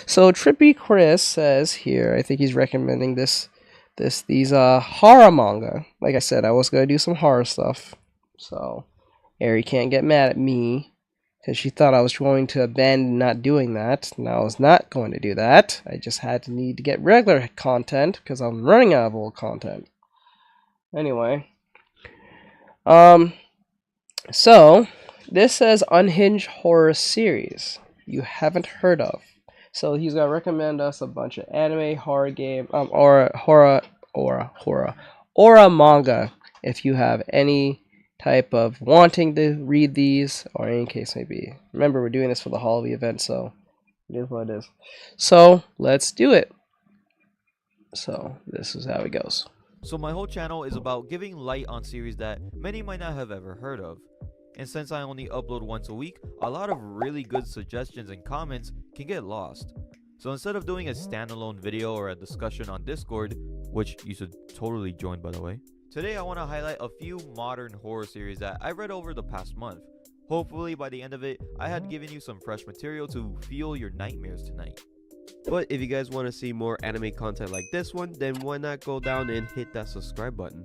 So Trippy Chris says here, I think he's recommending these horror manga. Like I said, I was gonna do some horror stuff, so Ari can't get mad at me because she thought I was going to abandon not doing that. And I was not going to do that. I just had to need to get regular content because I'm running out of old content. Anyway, so this says Unhinged horror series you haven't heard of. So he's gonna recommend us a bunch of anime, horror game, or manga. If you have any type of wanting to read these, or any case may be. Remember, we're doing this for the Halloween event, so it is what it is. So let's do it. So this is how it goes. So my whole channel is about giving light on series that many might not have ever heard of. And since I only upload once a week, a lot of really good suggestions and comments can get lost. So instead of doing a standalone video or a discussion on Discord, which you should totally join by the way, today I want to highlight a few modern horror series that I read over the past month. Hopefully by the end of it, I had given you some fresh material to fuel your nightmares tonight. But if you guys want to see more anime content like this one, then why not go down and hit that subscribe button.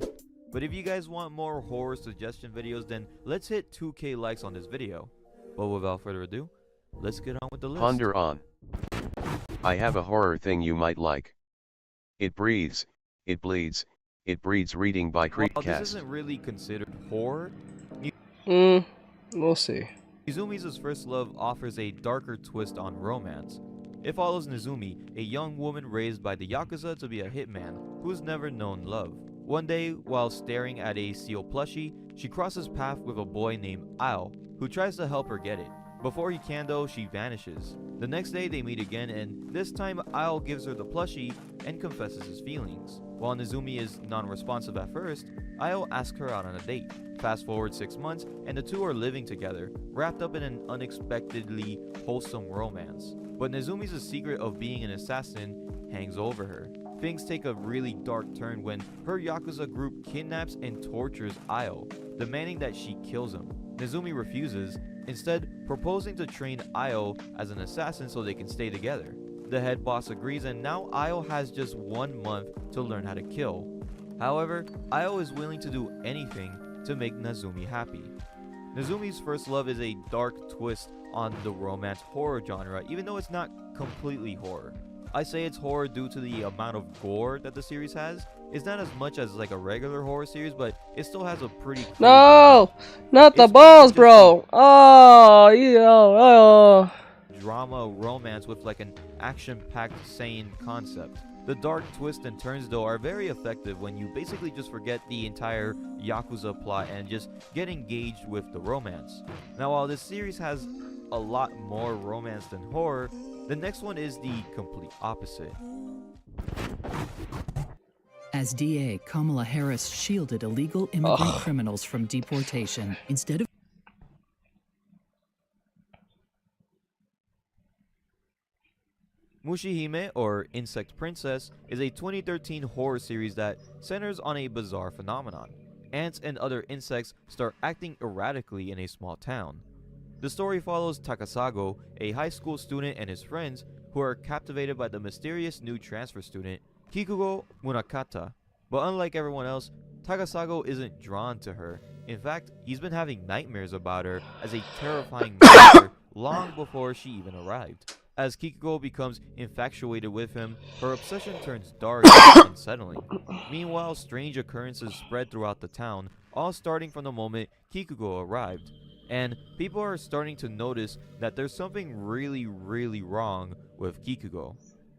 But if you guys want more horror suggestion videos, then let's hit 2K likes on this video. But without further ado, let's get on with the list. Ponder on. I have a horror thing you might like. It breathes, it bleeds, it breeds reading by Well, Creepcast. this isn't really considered horror. We'll see. Nizumi's First Love offers a darker twist on romance. It follows Nizumi, a young woman raised by the Yakuza to be a hitman who's never known love. One day, while staring at a seal plushie, she crosses paths with a boy named Ao, who tries to help her get it. Before he can though, she vanishes. The next day they meet again, and this time Ao gives her the plushie and confesses his feelings. While Nizumi is non-responsive at first, Ao asks her out on a date. Fast forward 6 months, and the two are living together, wrapped up in an unexpectedly wholesome romance. But Nizumi's secret of being an assassin hangs over her. Things take a really dark turn when her Yakuza group kidnaps and tortures Ao, demanding that she kills him. Nizumi refuses, instead proposing to train Ao as an assassin so they can stay together. The head boss agrees, and now Ao has just 1 month to learn how to kill. However, Ao is willing to do anything to make Nizumi happy. Nizumi's First Love is a dark twist on the romance horror genre, even though it's not completely horror. I say it's horror due to the amount of gore that the series has. It's not as much as like a regular horror series, but it still has a pretty crazy No, not the balls, bro. Oh, drama romance with like an action-packed sane concept. The dark twists and turns though are very effective when you basically just forget the entire Yakuza plot and just get engaged with the romance. Now while this series has a lot more romance than horror, the next one is the complete opposite. As DA, Kamala Harris shielded illegal immigrant criminals from deportation instead of Mushihime, or Insect Princess, is a 2013 horror series that centers on a bizarre phenomenon. Ants and other insects start acting erratically in a small town. The story follows Takasago, a high school student, and his friends who are captivated by the mysterious new transfer student, Kikugo Munakata. But unlike everyone else, Takasago isn't drawn to her. In fact, he's been having nightmares about her as a terrifying monster long before she even arrived. As Kikugo becomes infatuated with him, her obsession turns dark and unsettling. Meanwhile, strange occurrences spread throughout the town, all starting from the moment Kikugo arrived. And people are starting to notice that there's something really wrong with Kikugo.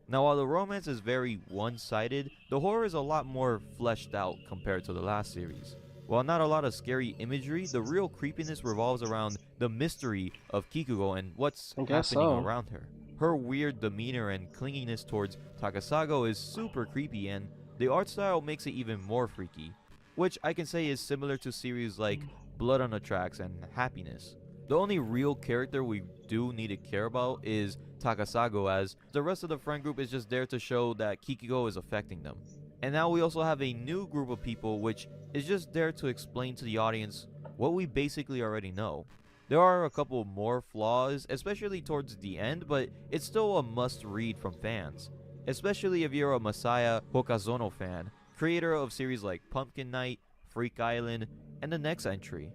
Now while the romance is very one-sided, the horror is a lot more fleshed out compared to the last series. While not a lot of scary imagery, the real creepiness revolves around the mystery of Kikugo and what's happening around her. Her weird demeanor and clinginess towards Takasago is super creepy, and the art style makes it even more freaky, which I can say is similar to series like Blood on the Tracks and Happiness. The only real character we do need to care about is Takasago, as the rest of the friend group is just there to show that Kikugo is affecting them. And now we also have a new group of people which is just there to explain to the audience what we basically already know. There are a couple more flaws, especially towards the end, but it's still a must-read from fans, especially if you're a Masaya Hokazono fan, creator of series like Pumpkin Night, Freak Island, and the next entry.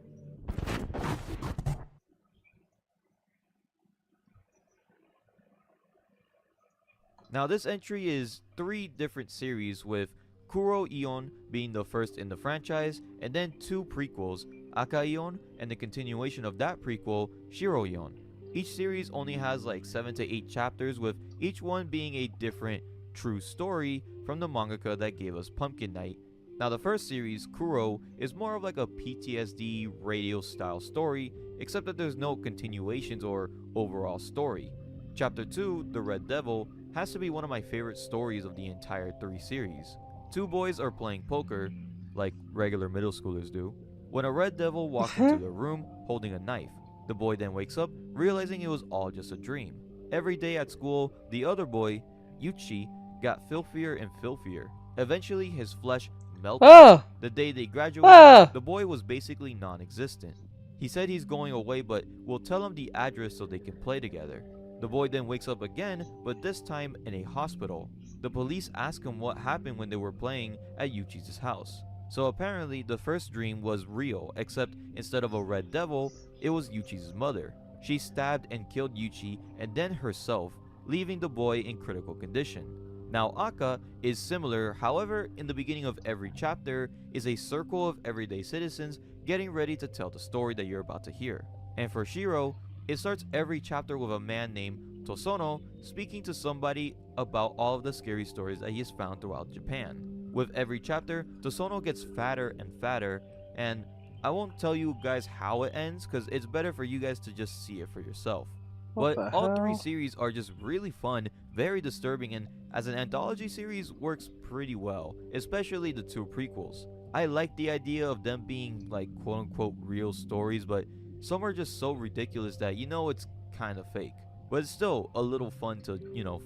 Now this entry is 3 different series, with Kuro Ion being the first in the franchise, and then 2 prequels, Aka Ion and the continuation of that prequel, Shiro Ion. Each series only has like 7 to 8 chapters, with each one being a different true story from the mangaka that gave us Pumpkin Night. Now the first series, Kuro, is more of like a PTSD radio style story, except that there's no continuations or overall story. Chapter 2, The Red Devil, has to be one of my favorite stories of the entire 3 series. 2 boys are playing poker, like regular middle schoolers do, when a red devil walks into their room holding a knife. The boy then wakes up, realizing it was all just a dream. Every day at school, the other boy, Yuchi, got filthier and filthier. Eventually, his flesh melted. Ah! The day they graduated, Ah! the boy was basically non-existent. He said he's going away, but will tell him the address so they can play together. The boy then wakes up again, but this time in a hospital. The police ask him what happened when they were playing at Yuchi's house. So apparently the first dream was real, except instead of a red devil, it was Yuchi's mother. She stabbed and killed Yuchi and then herself, leaving the boy in critical condition. Now Aka is similar, however in the beginning of every chapter is a circle of everyday citizens getting ready to tell the story that you're about to hear. And for Shiro, it starts every chapter with a man named Tosono speaking to somebody about all of the scary stories that he has found throughout Japan. With every chapter, Tosono gets fatter and fatter, and I won't tell you guys how it ends because it's better for you guys to just see it for yourself. What But the all 3 hell? series are just really fun, very disturbing, and as an anthology series works pretty well, especially the 2 prequels. I like the idea of them being like quote-unquote real stories, but some are just so ridiculous that you know it's kind of fake. But it's still a little fun to,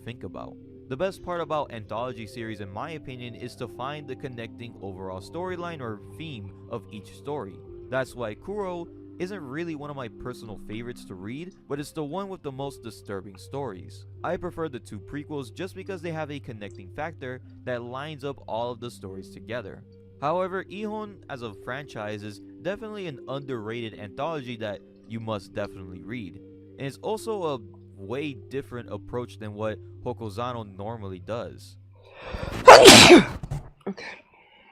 think about. The best part about anthology series in my opinion is to find the connecting overall storyline or theme of each story. That's why Kuro isn't really one of my personal favorites to read, but it's the one with the most disturbing stories. I prefer the 2 prequels just because they have a connecting factor that lines up all of the stories together. However, Ihon as a franchise is definitely an underrated anthology that you must definitely read. And it's also a way different approach than what Hokozano normally does.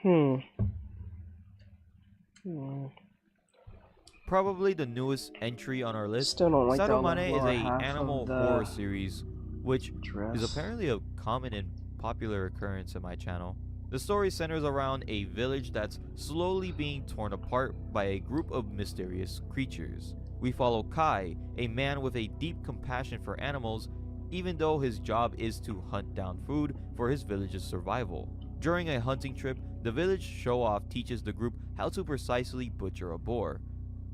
Hmm. Probably the newest entry on our list, Still don't like the Sadomane is lower a half animal of the horror series, which dress. is apparently a common and popular occurrence in my channel. The story centers around a village that's slowly being torn apart by a group of mysterious creatures. We follow Kai, a man with a deep compassion for animals, even though his job is to hunt down food for his village's survival. During a hunting trip, the village show-off teaches the group how to precisely butcher a boar,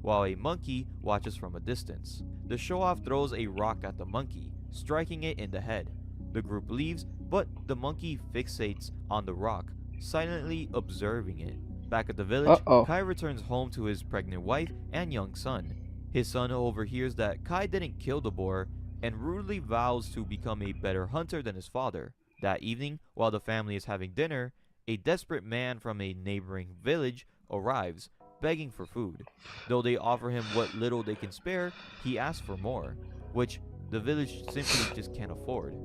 while a monkey watches from a distance. The show-off throws a rock at the monkey, striking it in the head. The group leaves, but the monkey fixates on the rock, silently observing it. Back at the village, Kai returns home to his pregnant wife and young son. His son overhears that Kai didn't kill the boar and rudely vows to become a better hunter than his father. That evening, while the family is having dinner, a desperate man from a neighboring village arrives, begging for food. Though they offer him what little they can spare, he asks for more, which the village simply just can't afford.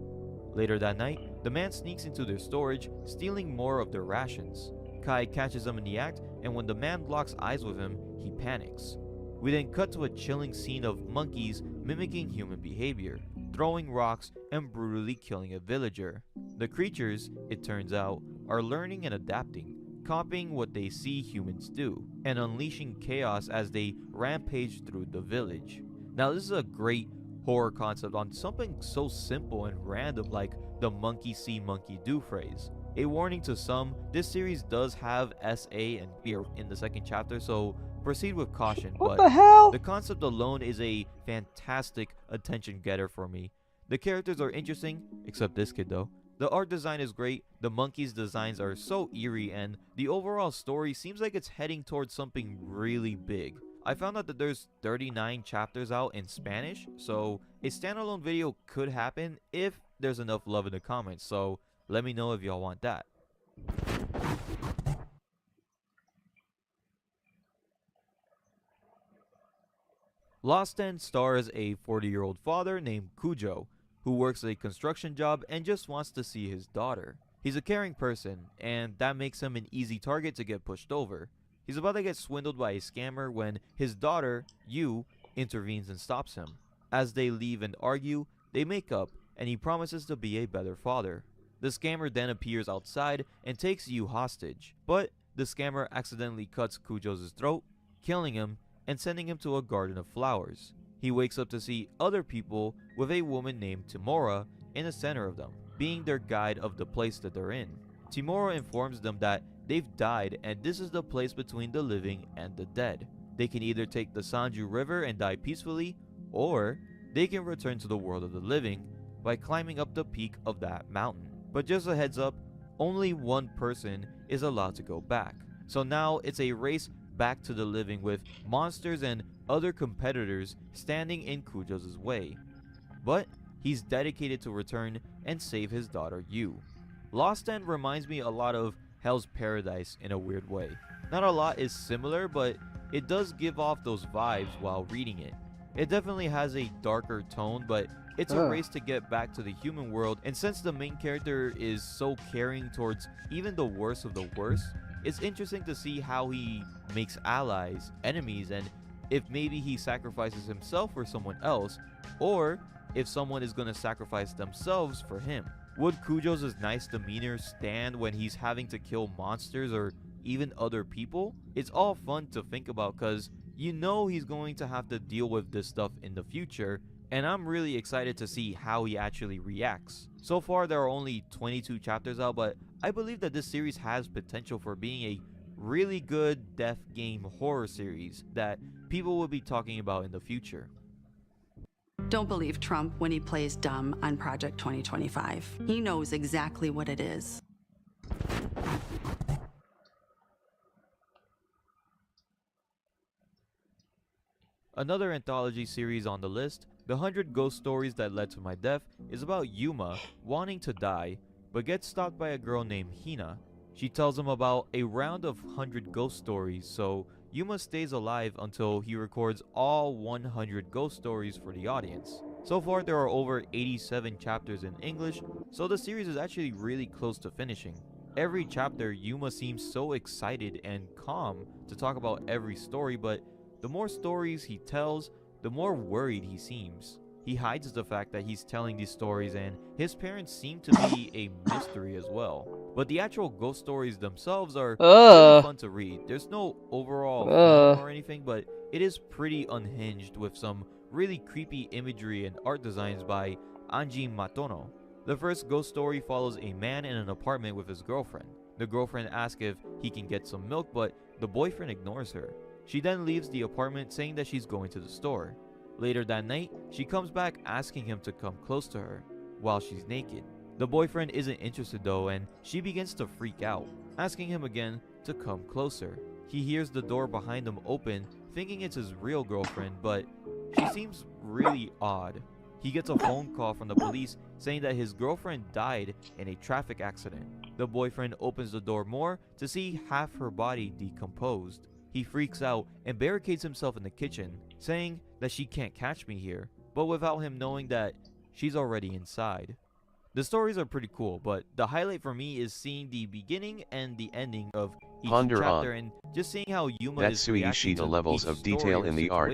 Later that night, the man sneaks into their storage, stealing more of their rations. Kai catches him in the act, and when the man locks eyes with him, he panics. We then cut to a chilling scene of monkeys mimicking human behavior, throwing rocks and brutally killing a villager. The creatures, it turns out, are learning and adapting, copying what they see humans do, and unleashing chaos as they rampage through the village. Now this is a great horror concept on something so simple and random like the monkey see monkey do phrase. A warning to some, this series does have SA and fear in the second chapter, so proceed with caution. What but the hell? the concept alone is a fantastic attention getter for me. The characters are interesting, except this kid though. The art design is great, the monkeys' designs are so eerie, and the overall story seems like it's heading towards something really big. I found out that there's 39 chapters out in Spanish, so a standalone video could happen if there's enough love in the comments, so let me know if y'all want that. Lost End stars a 40-year-old father named Cujo, who works a construction job and just wants to see his daughter. He's a caring person, and that makes him an easy target to get pushed over. He's about to get swindled by a scammer when his daughter, Yu, intervenes and stops him. As they leave and argue, they make up, and he promises to be a better father. The scammer then appears outside and takes Yu hostage, but the scammer accidentally cuts Cujo's throat, killing him and sending him to a garden of flowers. He wakes up to see other people with a woman named Timora in the center of them, being their guide of the place that they're in. Timora informs them that they've died and this is the place between the living and the dead. They can either take the Sanju River and die peacefully, or they can return to the world of the living by climbing up the peak of that mountain. But just a heads up, only one person is allowed to go back. So now it's a race back to the living with monsters and other competitors standing in Cujo's way. But he's dedicated to return and save his daughter Yu. Lost End reminds me a lot of Hell's Paradise in a weird way. Not a lot is similar, but it does give off those vibes while reading it. It definitely has a darker tone, but it's a race to get back to the human world, and since the main character is so caring towards even the worst of the worst, it's interesting to see how he makes allies, enemies, and if maybe he sacrifices himself for someone else, or if someone is going to sacrifice themselves for him. Would Cujo's nice demeanor stand when he's having to kill monsters or even other people? It's all fun to think about because you know he's going to have to deal with this stuff in the future, and I'm really excited to see how he actually reacts. So far there are only 22 chapters out, but I believe that this series has potential for being a really good death game horror series that people will be talking about in the future. Don't believe Trump when he plays dumb on Project 2025. He knows exactly what it is. Another anthology series on the list, The 100 Ghost Stories That Led to My Death, is about Yuma wanting to die, but gets stopped by a girl named Hina. She tells him about a round of 100 ghost stories, so Yuma stays alive until he records all 100 ghost stories for the audience. So far there are over 87 chapters in English, so the series is actually really close to finishing. Every chapter, Yuma seems so excited and calm to talk about every story, but the more stories he tells, the more worried he seems. He hides the fact that he's telling these stories, and his parents seem to be a mystery as well. But the actual ghost stories themselves are really fun to read. There's no overall film or anything, but it is pretty unhinged with some really creepy imagery and art designs by Anji Matono. The first ghost story follows a man in an apartment with his girlfriend. The girlfriend asks if he can get some milk, but the boyfriend ignores her. She then leaves the apartment saying that she's going to the store. Later that night, she comes back asking him to come close to her while she's naked. The boyfriend isn't interested though, and she begins to freak out, asking him again to come closer. He hears the door behind him open, thinking it's his real girlfriend, but she seems really odd. He gets a phone call from the police saying that his girlfriend died in a traffic accident. The boyfriend opens the door more to see half her body decomposed. He freaks out and barricades himself in the kitchen, saying that she can't catch me here, but without him knowing that she's already inside. The stories are pretty cool, but the highlight for me is seeing the beginning and the ending of each chapter and just seeing how Yuma is reacting to levels of detail in the art.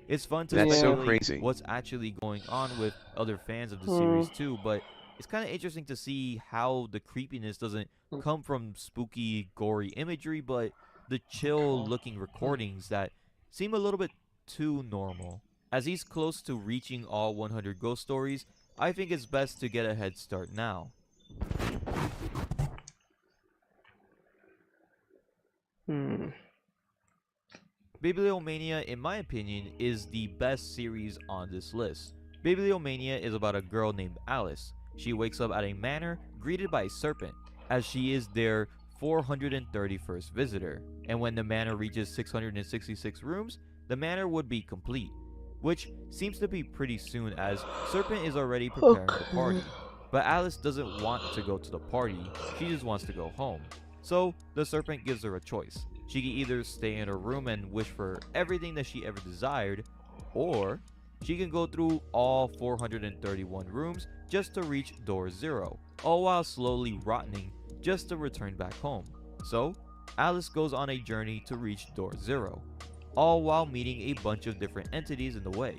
It's fun to That's so speculate crazy. what's actually going on with other fans of the series too, but it's kind of interesting to see how the creepiness doesn't come from spooky, gory imagery, but the chill looking recordings that seem a little bit too normal. As he's close to reaching all 100 ghost stories, I think it's best to get a head start now. Bibliomania, in my opinion, is the best series on this list. Bibliomania is about a girl named Alice. She wakes up at a manor greeted by a serpent, as she is their 431st visitor. And when the manor reaches 666 rooms, the manor would be complete, which seems to be pretty soon as Serpent is already preparing the party. But Alice doesn't want to go to the party, she just wants to go home. So the Serpent gives her a choice. She can either stay in her room and wish for everything that she ever desired, or she can go through all 431 rooms just to reach door 0, all while slowly rotting just to return back home. So Alice goes on a journey to reach door 0, all while meeting a bunch of different entities in the way.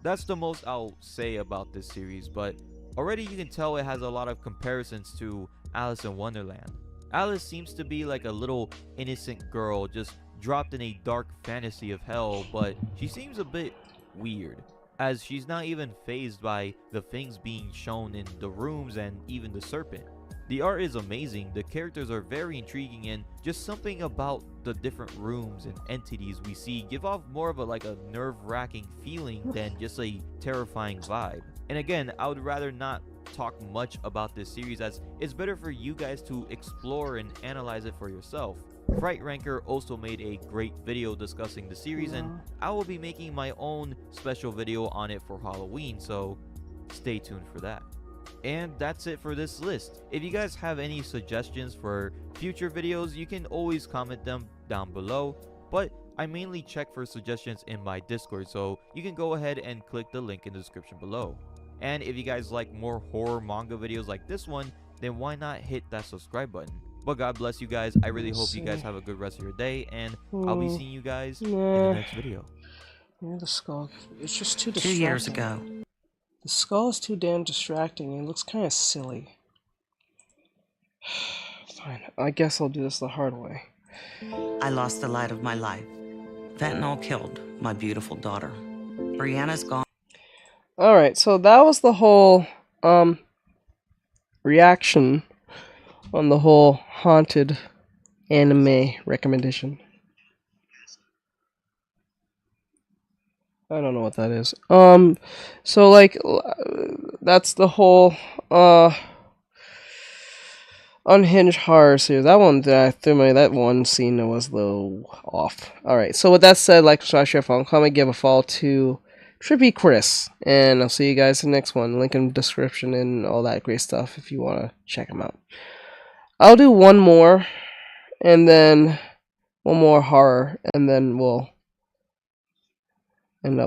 That's the most I'll say about this series, but already you can tell it has a lot of comparisons to Alice in Wonderland. Alice seems to be like a little innocent girl just dropped in a dark fantasy of hell, but she seems a bit weird, as she's not even fazed by the things being shown in the rooms and even the Serpent. The art is amazing, the characters are very intriguing, and just something about the different rooms and entities we see give off more of a nerve-wracking feeling than just a terrifying vibe. And again, I would rather not talk much about this series, as it's better for you guys to explore and analyze it for yourself. Fright Ranker also made a great video discussing the series, and I will be making my own special video on it for Halloween, so stay tuned for that. And that's it for this list. If you guys have any suggestions for future videos, you can always comment them down below, but I mainly check for suggestions in my Discord, so you can go ahead and click the link in the description below. And if you guys like more horror manga videos like this one, then why not hit that subscribe button. But God bless you guys. I really hope you guys have a good rest of your day, and I'll be seeing you guys in the next video. Yeah, the skull. It's just too 2 distracting. years ago, The skull is too damn distracting. It looks kind of silly. Fine. I guess I'll do this the hard way. I lost the light of my life. Fentanyl killed my beautiful daughter. Brianna's gone. Alright, so that was the whole reaction on the whole haunted anime recommendation. I don't know what that is. So like that's the whole Unhinged horror series. That one that one scene was a little off. Alright, so with that said, like, subscribe, share, follow, comment, give a follow to Trippy Chris, and I'll see you guys in the next one. Link in the description and all that great stuff if you want to check them out. I'll do one more, and then one more horror, and then we'll